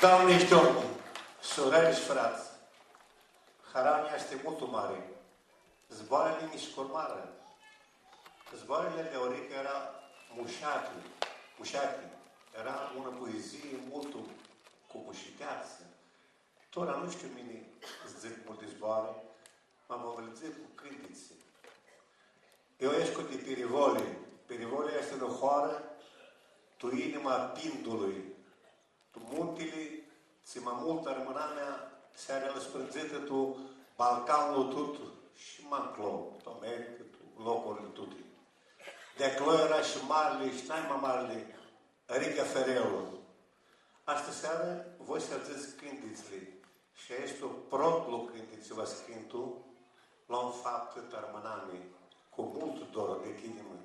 Doamne și domni, sorori și frați, harania este mult mare. Zboarele mi scormară. Zboarele de Aurica era mușachi. Era una poezie mult cu mușiteață. Tora nu știu mine zic multe zboare, m-am învățit cu cântițe. Eu ești de perivole. Perivole este o hoară, tu inima pindului. Tu muntele, ți mai mult rămâna mea, seara răspânzită tu Balcanul tot și Manclou, tu America, tu locurile toate. De acolo era și Marle, și n-ai mai Marle, Rica Ferelul. Astă seară voi să ziți cântițele și este o protlu cântițe vă scântu la un fapt rămâname cu mult dor de inimă.